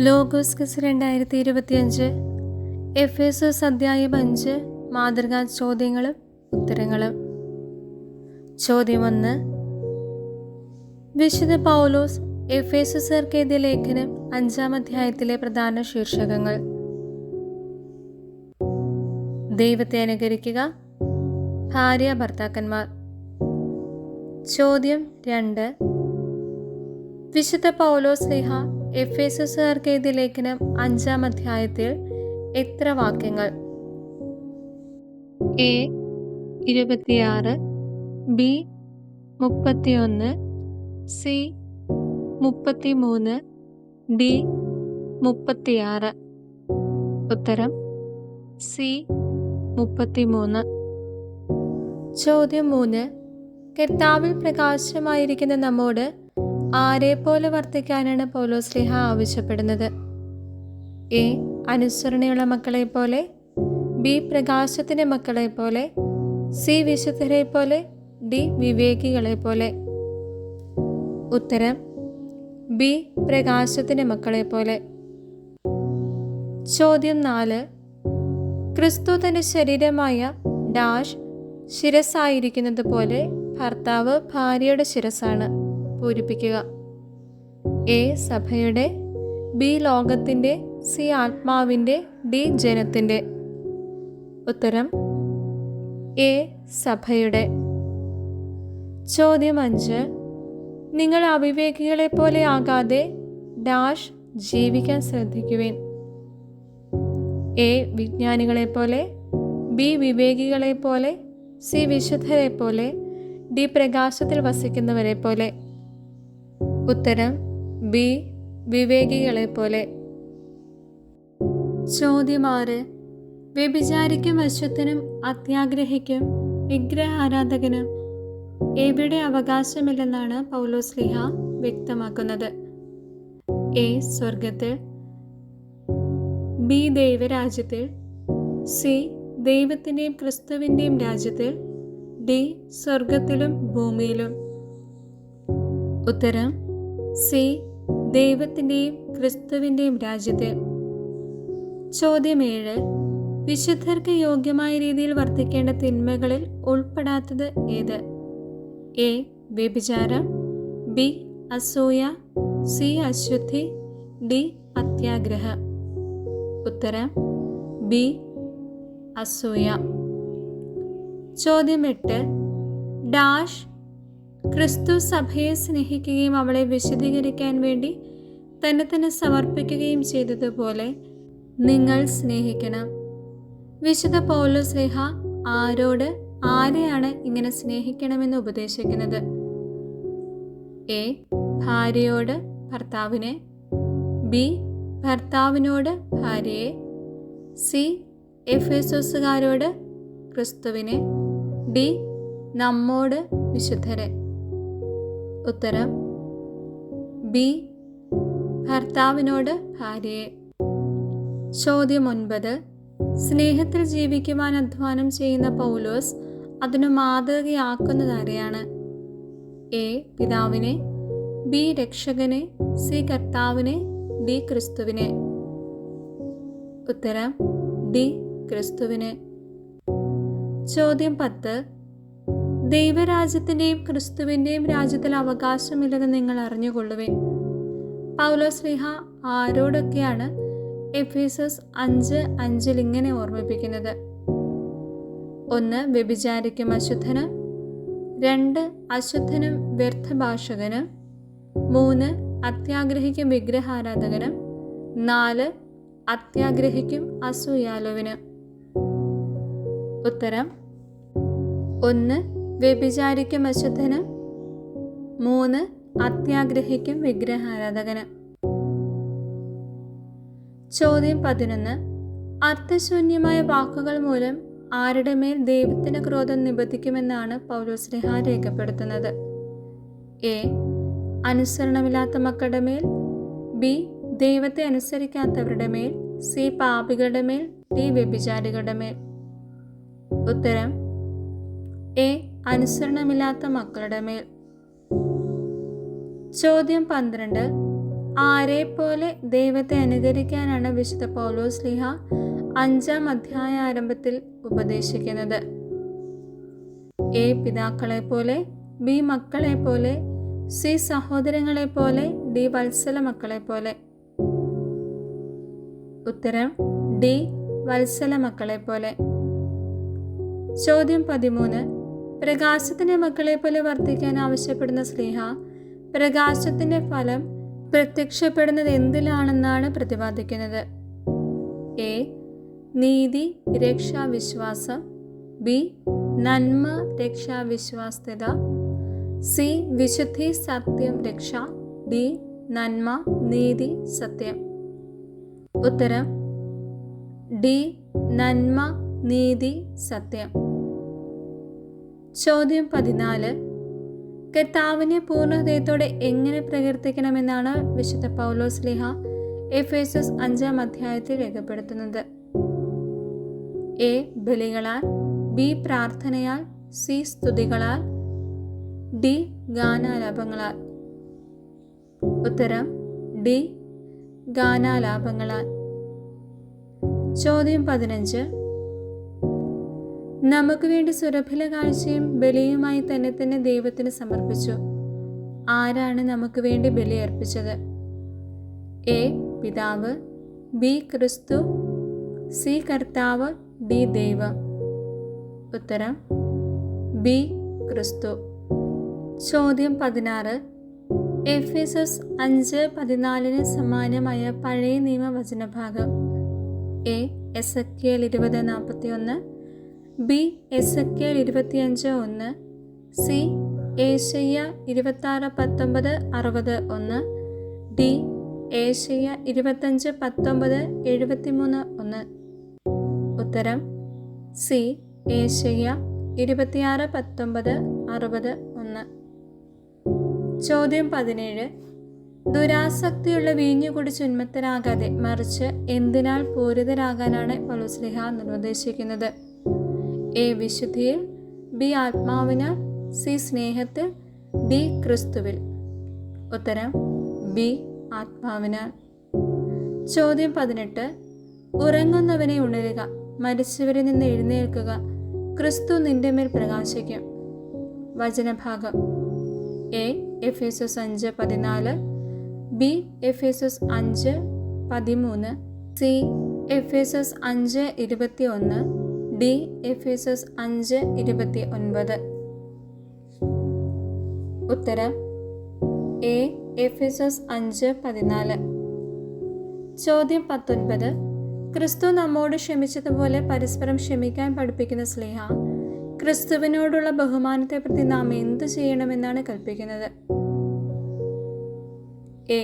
Logos quiz 2025 Ephesus അധ്യായം 5 മാതൃകാ ചോദ്യങ്ങളും ഉത്തരങ്ങളും. ചോദ്യം 1. വിശുദ്ധ പൗലോസ് എഫേസോസ്യർക്ക് എഴുതിയ ലേഖനം 5-ാം അധ്യായത്തിലെ പ്രധാന ശീർഷകങ്ങൾ. ദൈവത്തെ അനുകരിക്കുക, ഭാര്യ ഭർത്താക്കന്മാർ. ചോദ്യം 2. വിശുദ്ധ പൗലോസ് ശ്ലീഹ എഫേസോസ്യർക്ക് എഴുതിയ ലേഖനം 5-ാം അധ്യായത്തിൽ എത്ര വാക്യങ്ങൾ? A 26, B 31, C 33, D 36. ഉത്തരം സി 33. ചോദ്യം 3. കർത്താവിൽ പ്രകാശമായിരിക്കുന്ന നമ്മോട് ആരെപ്പോലെ വർത്തിക്കാനാണ് പൗലോസ് ശ്ലീഹ ആവശ്യപ്പെടുന്നത്? എ അനുസരണയുള്ള മക്കളെ പോലെ, ബി പ്രകാശത്തിന്റെ മക്കളെ പോലെ, സി വിശുദ്ധരെ പോലെ, ഡി വിവേകികളെ പോലെ. ഉത്തരം ബി പ്രകാശത്തിന്റെ മക്കളെ പോലെ. ചോദ്യം 4. ക്രിസ്തു തന്റെ ശരീരമായ ഡാഷ് ശിരസായിരിക്കുന്നത് പോലെ ഭർത്താവ് ഭാര്യയുടെ ശിരസാണ്. പൂരിപ്പിക്കുക. എ സഭയുടെ, ബി ലോകത്തിന്റെ, സി ആത്മാവിന്റെ, ഡി ജനത്തിന്റെ. ഉത്തരം എ സഭയുടെ. ചോദ്യം 5. നിങ്ങൾ അവിവേകികളെ പോലെ ആകാതെ ഡാഷ് ജീവിക്കാൻ ശ്രദ്ധിക്കുവിൻ. എ വിജ്ഞാനികളെ പോലെ, ബി വിവേകികളെ പോലെ, സി വിശുദ്ധരെ പോലെ, ഡി പ്രകാശത്തിൽ വസിക്കുന്നവരെ പോലെ. ഉത്തരം ബി വിവേകികളെ പോലെ. ചോദ്യം 6. വ്യഭിചാരിക്കും അശുദ്ധനും അത്യാഗ്രഹിക്കും വിഗ്രഹാരാധകനും എവിടെ അവകാശമില്ലെന്നാണ് പൗലോസ് ശ്ലീഹ വ്യക്തമാക്കുന്നത്? എ സ്വർഗത്തിൽ, ബി ദൈവരാജ്യത്തിൽ, സി ദൈവത്തിൻ്റെയും ക്രിസ്തുവിൻ്റെയും രാജ്യത്തിൽ, ഡി സ്വർഗത്തിലും ഭൂമിയിലും. ഉത്തരം സി ദൈവത്തിൻ്റെയും ക്രിസ്തുവിൻ്റെയും രാജ്യത്തിൽ. ചോദ്യം 7. വിശുദ്ധർക്ക് യോഗ്യമായ രീതിയിൽ വർത്തിക്കേണ്ട തിന്മകളിൽ ഉൾപ്പെടാത്തത് ഏത്? എ വ്യഭിചാരം, ബി അസൂയ, സി അശുദ്ധി, ഡി അത്യാഗ്രഹം. ഉത്തരം ബി അസൂയ. ചോദ്യം 8. ഡാഷ് ക്രിസ്തു സഭയെ സ്നേഹിക്കുകയും അവളെ വിശദീകരിക്കാൻ വേണ്ടി തന്നെ സമർപ്പിക്കുകയും ചെയ്തതുപോലെ നിങ്ങൾ സ്നേഹിക്കണം. വിശുദ്ധ പൗലോസ് ശ്ലീഹ ആരെയാണ് ഇങ്ങനെ സ്നേഹിക്കണമെന്ന് ഉപദേശിക്കുന്നത്? എ ഭാര്യയോട് ഭർത്താവിനെ, ബി ഭർത്താവിനോട് ഭാര്യയെ, സി എഫേസോസുകാരോട് ക്രിസ്തുവിനെ, ഡി നമ്മോട് വിശുദ്ധരെ. ഉത്തരം ബി ഭർത്താവിനോട് ഭാര്യയെ. ചോദ്യം 9. സ്നേഹത്തിൽ ജീവിക്കുവാൻ അധ്വാനം ചെയ്യുന്ന പൗലോസ് അതിനു മാതൃകയാക്കുന്നത് ആരെയാണ്? എ പിതാവിനെ, ബി രക്ഷകനെ, സി കർത്താവിനെ, ഡി ക്രിസ്തുവിനെ. ഉത്തരം ഡി ക്രിസ്തുവിനെ. ചോദ്യം 10. ദൈവരാജ്യത്തിൻ്റെയും ക്രിസ്തുവിൻ്റെയും രാജ്യത്തിൽ അവകാശമില്ലെന്ന് നിങ്ങൾ അറിഞ്ഞുകൊള്ളുവിൻ. പൗലോസ് ശ്ലീഹ ആരോടൊക്കെയാണ് എഫേസോസ് 5:5 ഇങ്ങനെ ഓർമ്മിപ്പിക്കുന്നത്? 1 വ്യഭിചാരിക്കും അശുദ്ധനും, 2 അശുദ്ധനും വ്യർത്ഥഭാഷകനും, 3 അത്യാഗ്രഹിക്കും വിഗ്രഹാരാധകനും, 4 അത്യാഗ്രഹിക്കും അസൂയാലുവിനും. ഉത്തരം 1 വ്യഭിചാരിക്കും അശുദ്ധനും, 3 അത്യാഗ്രഹിക്കും വിഗ്രഹാരാധകനും. ചോദ്യം 11. അർത്ഥശൂന്യമായ വാക്കുകൾ മൂലം ആരുടെ മേൽ ദൈവത്തിന്റെ ക്രോധം നിബന്ധിക്കുമെന്നാണ് പൗലോസ് ശ്ലീഹ രേഖപ്പെടുത്തുന്നത്? എ അനുസരണമില്ലാത്ത മക്കളുടെ മേൽ, ബി ദൈവത്തെ അനുസരിക്കാത്തവരുടെ മേൽ, സി പാപികളുടെ മേൽ, ഡി വ്യഭിചാരികളുടെ മേൽ. ഉത്തരം എ അനുസരണമില്ലാത്ത മക്കളുടെ മേൽ. ചോദ്യം 12. ആരെപ്പോലെ ദൈവത്തെ അനുകരിക്കാനാണ് വിശുദ്ധ പൗലോസ് ശ്ലീഹ 5-ാം അധ്യായ ആരംഭത്തിൽ ഉപദേശിക്കുന്നത്? എ പിതാക്കളെ പോലെ, ബി മക്കളെ പോലെ, സി സഹോദരങ്ങളെ പോലെ, ഡി വത്സല മക്കളെ പോലെ. ഉത്തരം ഡി വത്സല മക്കളെ പോലെ. ചോദ്യം 13. പ്രകാശത്തിന്റെ മക്കളെ പോലെ വർത്തിക്കാൻ ആവശ്യപ്പെടുന്ന ശ്ലീഹ പ്രകാശത്തിന്റെ ഫലം പ്രത്യക്ഷപ്പെടുന്നത് എന്തിലാണെന്നാണ് പ്രതിപാദിക്കുന്നത്? എ നീതി, രക്ഷ, വിശ്വാസം, ബി നന്മ, രക്ഷ, വിശ്വാസ്യത, സി വിശുദ്ധി, സത്യം, രക്ഷ, ഡി നന്മ, നീതി, സത്യം. ഉത്തരം ഡി നന്മ, നീതി, സത്യം. ചോദ്യം 14. കർത്താവിനെ പൂർണ്ണഹൃദയത്തോടെ എങ്ങനെ പ്രകീർത്തിക്കണമെന്നാണ് വിശുദ്ധ പൗലോസ് ശ്ലീഹ എഫേസ്യസ് 5-ാം അധ്യായത്തിൽ രേഖപ്പെടുത്തുന്നത്? എ ബലികളാൽ, ബി പ്രാർത്ഥനയാൽ, സി സ്തുതികളാൽ, ഡി ഗാനാലാപങ്ങളാൽ. ഉത്തരം ഡി ഗാനാലാപങ്ങളാൽ. ചോദ്യം 15. നമുക്ക് വേണ്ടി സുരഭില കാഴ്ചയും ബലിയുമായി തന്നെ ദൈവത്തിന് സമർപ്പിച്ചു. ആരാണ് നമുക്ക് വേണ്ടി ബലി അർപ്പിച്ചത്? എ പിതാവ്, ബി ക്രിസ്തു, സി കർത്താവ്, ഡി ദൈവം. ഉത്തരം ബി ക്രിസ്തു. ചോദ്യം 16. എഫേസസ് 5:14 സമാനമായ പഴയ നിയമ വചനഭാഗം? എ എസെക്കിയേൽ 20:41, ബി എസെക്കിയേൽ 25:1, സി ഏശയ്യ 26:19-60:1, ഡി ഏശയ്യ 25:19-73:1. ഉത്തരം സി ഏശയ്യ 26:19-60:1. ചോദ്യം 17. ദുരാസക്തിയുള്ള വീഞ്ഞു കുടിച്ച് ഉന്മത്തരാകാതെ മറിച്ച് എന്തിനാൽ പൂരിതരാകാനാണ് പൗലോസ് ശ്ലീഹ നിർദ്ദേശിക്കുന്നത്? എ വിശുദ്ധിയിൽ, ബി ആത്മാവിനാൽ, സി സ്നേഹത്തിൽ, ഡി ക്രിസ്തുവിൽ. ഉത്തരം ബി ആത്മാവിനാൽ. ചോദ്യം 18. ഉറങ്ങുന്നവനെ ഉണരുക, മരിച്ചവരിൽ നിന്ന് എഴുന്നേൽക്കുക, ക്രിസ്തു നിന്റെ മേൽ പ്രകാശിക്കും. വചനഭാഗം? എ എഫേസ്യസ് 5:14, ബി എഫേസ്യസ് 5:13, സി എഫേസ്യസ് 5:21, ഡി എഫേസ്യസ് 5:29. ഉത്തരം എ എഫേസ്യസ് 5:14. ചോദ്യം 19. ക്രിസ്തു നമ്മോട് ക്ഷമിച്ചതുപോലെ പരസ്പരം ക്ഷമിക്കാൻ പഠിപ്പിക്കുന്ന ശ്ലീഹ ക്രിസ്തുവിനോടുള്ള ബഹുമാനത്തെ പ്രതി നാം എന്തു ചെയ്യണമെന്നാണ് കൽപ്പിക്കുന്നത്? എ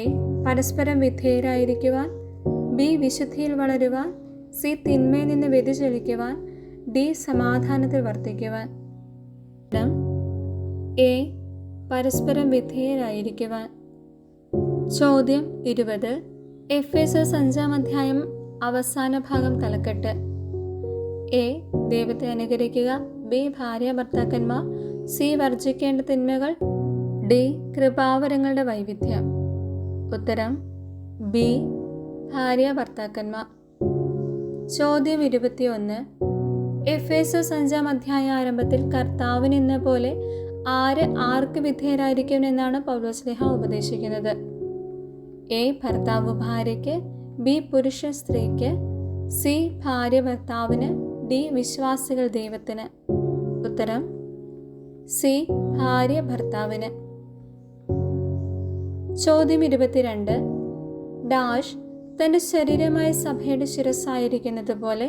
പരസ്പരം വിധേയരായിരിക്കുവാൻ, ബി വിശുദ്ധിയിൽ വളരുവാൻ, സി തിന്മയിൽ നിന്ന് വ്യതിചലിക്കുവാൻ, ഡി സമാധാനത്തിൽ വർത്തിക്കുവാൻ. എ പരസ്പരം വിധേയരായിരിക്കുവാൻ. ചോദ്യം 20. എഫേസ്യസ് 5-ാം അധ്യായം അവസാന ഭാഗം തലക്കെട്ട്? എ ദൈവത്തെ അനുകരിക്കുക, ബി ഭാര്യ ഭർത്താക്കന്മാർ, സി വർജിക്കേണ്ട തിന്മകൾ, ഡി കൃപാവരങ്ങളുടെ വൈവിധ്യം. ഉത്തരം ബി ഭാര്യ ഭർത്താക്കന്മാർ. ചോദ്യം 21. എഫേസ്യസ് 5-ാം അധ്യായ ആരംഭത്തിൽ കർത്താവിന് എന്ന പോലെ ആർക്ക് വിധേയരായിരിക്കും എന്നാണ് പൗലോസ് ശ്ലീഹ ഉപദേശിക്കുന്നത്? എ ഭർത്താവ് ഭാര്യയ്ക്ക്, ബി പുരുഷൻ സ്ത്രീക്ക്, സി ഭാര്യ ഭർത്താവിന്, ഡി വിശ്വാസികൾ ദൈവത്തിന്. ഉത്തരം സി ഭാര്യ ഭർത്താവിന്. ചോദ്യം 22. ഡാഷ് തൻ്റെ ശരീരമായ സഭയുടെ ശിരസ്സായിരിക്കുന്നത് പോലെ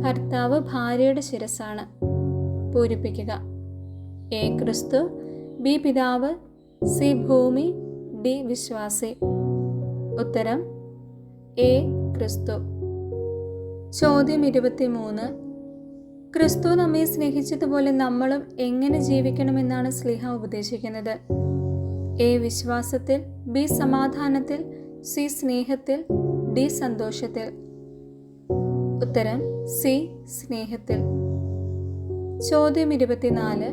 ഭർത്താവ് ഭാര്യയുടെ ശിരസ്സാണ്. പൂരിപ്പിക്കുക. എ ക്രിസ്തു, ബി പിതാവ്, സി ഭൂമി, ഡി വിശ്വാസി. ഉത്തരം എ ക്രിസ്തു. ചോദ്യം 23. ക്രിസ്തു നമ്മെ സ്നേഹിച്ചതുപോലെ നമ്മളും എങ്ങനെ ജീവിക്കണമെന്നാണ് ശ്ലീഹ ഉപദേശിക്കുന്നത്? എ വിശ്വാസത്തിൽ, ബി സമാധാനത്തിൽ, സി സ്നേഹത്തിൽ, ഡി സന്തോഷത്തിൽ. ഉത്തരം സി സ്നേഹത്തിൽ. ചോദ്യം 24.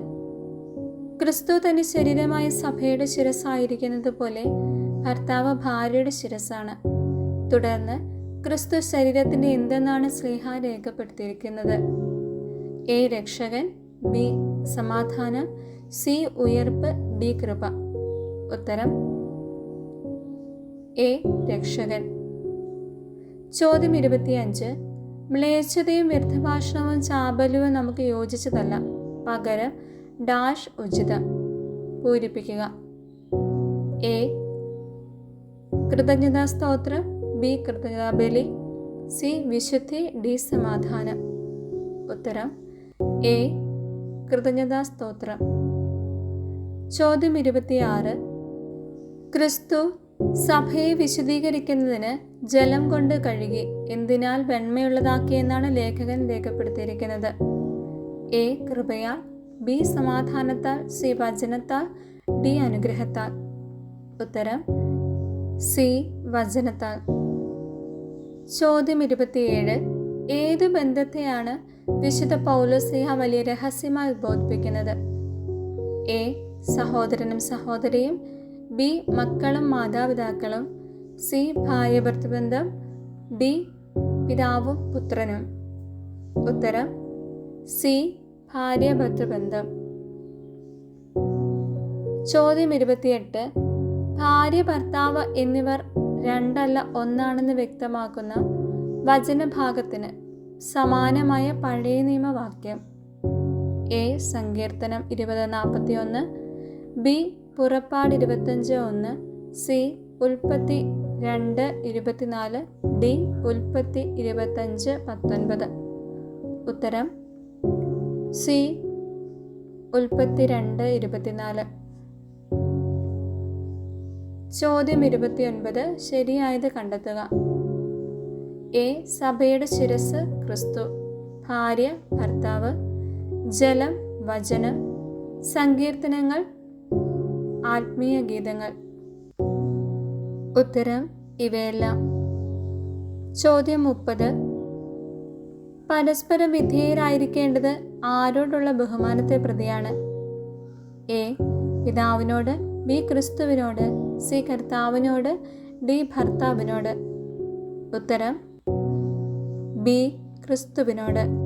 ക്രിസ്തു തന്റെ ശരീരമായ സഭയുടെ ശിരസ്സായിരിക്കുന്നത് പോലെ ഭർത്താവ് ഭാര്യയുടെ ശിരസ്സാണ്. തുടർന്ന് ക്രിസ്തു ശരീരത്തിൻ്റെ എന്തെന്നാണ് ശ്ലീഹ രേഖപ്പെടുത്തിയിരിക്കുന്നത്? എ. രക്ഷകൻ, ബി. സമാധാനം, സി. ഉയർപ്പ്, ഡി. കൃപ. ഉത്തരം എ. രക്ഷകൻ. ചോദ്യം 25. മ്ലേച്ഛതയും വ്യർത്ഥഭാഷണവും ചാബല്യവും നമുക്ക് യോജിച്ചതല്ല. പകരം ഡാഷ് ഉചിതം. പൂരിപ്പിക്കുക. എ. കൃതജ്ഞതാ സ്തോത്രം, ബി. കൃതജ്ഞതാ ബലി, സി. വിശുദ്ധി, ഡി. സമാധാനം. ഉത്തരം എ. കൃതജ്ഞതാ സ്തോത്രം. ചോദ്യം 26. ക്രിസ്തു സഭയെ വിശുദ്ധീകരിക്കുന്നതിന് ജലം കൊണ്ട് കഴുകി എന്തിനാൽ വെണ്മയുള്ളതാക്കിയെന്നാണ് ലേഖകൻ രേഖപ്പെടുത്തിയിരിക്കുന്നത്? എ. കൃപയാൽ, ബി. സമാധാനത്താൽ, സി. വചനത്താൽ, ഡി. അനുഗ്രഹത്താൽ. ഉത്തരം സി. വചനത്താൽ. ചോദ്യം 27. ഏതു ബന്ധത്തെയാണ് വിശുദ്ധ പൗലോസ്ലീഹ വലിയ രഹസ്യമായി ഉദ്ബോധിപ്പിക്കുന്നത്? എ. സഹോദരനും സഹോദരിയും, ബി. മക്കളും മാതാപിതാക്കളും, സി. ഭാര്യ ഭർത്തൃബന്ധം, ഡി. പിതാവും പുത്രനും. ഉത്തരം സി. ഭാര്യ ഭർത്തൃബന്ധം. ചോദ്യം 28. ഭാര്യ ഭർത്താവ് എന്നിവർ രണ്ടല്ല ഒന്നാണെന്ന് വ്യക്തമാക്കുന്ന വചനഭാഗത്തിന് സമാനമായ പഴയ നിയമവാക്യം? എ. സങ്കീർത്തനം 20:41, ബി. പുറപ്പാട് 25:1, സി. ഉൽപ്പത്തി 2:24, ഡി. ഉൽപ്പത്തി 25:19. ഉത്തരം സി. ഉൽപ്പത്തി 2:24. ചോദ്യം 29. ശരിയായത് കണ്ടെത്തുക. എ. സഭയുടെ ശിരസ് ക്രിസ്തു, ഭാര്യ ഭർത്താവ്, ജലം വചനം, സങ്കീർത്തനങ്ങൾ ആത്മീയ ഗീതങ്ങൾ. ഉത്തരം ഇവയെല്ലാം. ചോദ്യം 30. പരസ്പരം വിധേയരായിരിക്കേണ്ടത് ആരോടുള്ള ബഹുമാനത്തെ പ്രതിയാണ്? എ. പിതാവിനോട്, ബി. ക്രിസ്തുവിനോട്, സി. കർത്താവിനോട്, ഡി. ഭർത്താവിനോട്. ഉത്തരം ബി. ക്രിസ്തുവിനോട്.